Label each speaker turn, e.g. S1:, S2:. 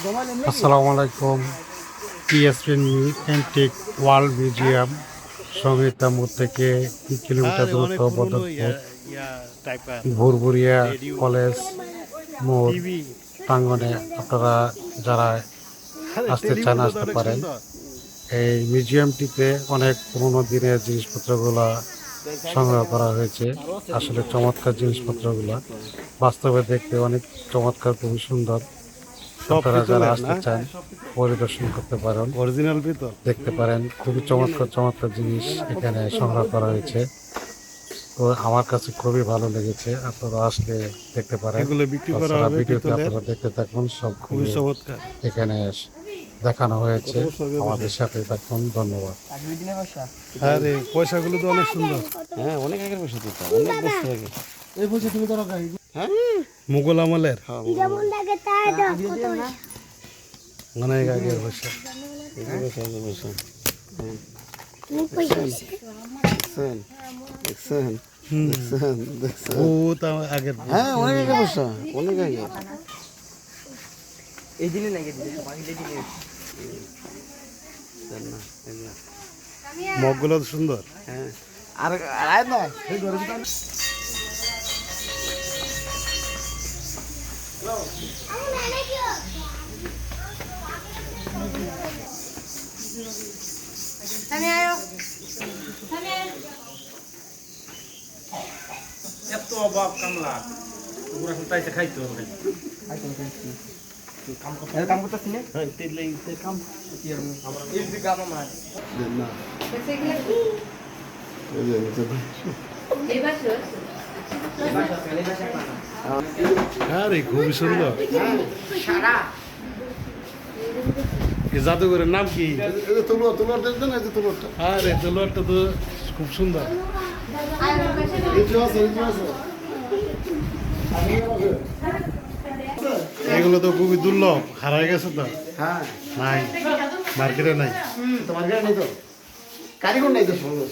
S1: আসসালামু আলাইকুম। TSP antique world museum সংহিতা মোড় থেকে 2 কিলোমিটার দূরত্ব বদরপুর ভুরভুরিয়া কলেজ মোড় প্রাঙ্গণে আপনারা যারা আসতে চান আসতে পারেন। এই মিউজিয়ামটিতে অনেক পুরোনো দিনের জিনিসপত্রগুলো সংগ্রহ করা হয়েছে। আসলে চমৎকার জিনিসপত্রগুলো বাস্তবে দেখতে অনেক চমৎকার, খুবই সুন্দর। আপনারা যারা আসতে চান পরিদর্শন করতে পারেন,
S2: অরিজিনাল ভিতর
S1: দেখতে পারেন। খুবই চমৎকার চমৎকার জিনিস এখানে সংগ্রহ করা হয়েছে। তো আমার কাছে খুবই ভালো লেগেছে। আপনারা আসলে দেখতে পারেন।
S2: এগুলো বিক্রি করা
S1: তাছাড়া
S2: হবে
S1: ভিডিওতে
S2: পিতলের।
S1: আপনারা দেখতে থাকুন, সব
S2: খুবই চমৎকার।
S1: এখানে দেখানো হয়েছে। আমাদের সাথে থাকুন, ধন্যবাদ।
S2: আরে পয়সাগুলো তো অনেক সুন্দর।
S3: হ্যাঁ, অনেক আগের পয়সা দিত, অনেক বছর আগে।
S2: এই পয়সা তুমি ধরো
S3: হ্যাঁ,
S2: মুঘল আমলের
S1: অনেক আগের বসে
S3: আগের পয়সা, আগের পয়সা। দেখছেন, দেখছেন, দেখছেন, দেখছেন।
S2: ও তা আগের
S3: হ্যাঁ, অনেক আগের পয়সা, অনেক আগে।
S4: এই দিনে নাকি পানি দিনে
S3: দেন না, এই যে।
S2: মগগুলো তো সুন্দর।
S3: হ্যাঁ, আর আর না
S5: এত অভাব কামলা ওরা তাইতে খাইতে হবে
S4: কাম করতেছি না
S5: হ্যাঁ তেলে কাম
S4: এই যে গাম আমার
S3: দেন না। এই যে, এই যে।
S2: আরে খুবই সুন্দর। এই জাদুঘরের নাম কি?
S3: এই যে তলোয়ার, তলোয়ার দেন না, এই যে তলোয়ারটা।
S2: আরে তলোয়ারটা তো খুব সুন্দর।
S3: এই যে আছে, এই যে আছে।
S2: এগুলো তো খুবই দুর্লভ, হারাই গেছে তো।
S3: হ্যাঁ,
S2: নাই, মার্কেটে নাই।
S3: তোমার গায়ে নেই তো? কারিগর নাই তো সঙ্গে।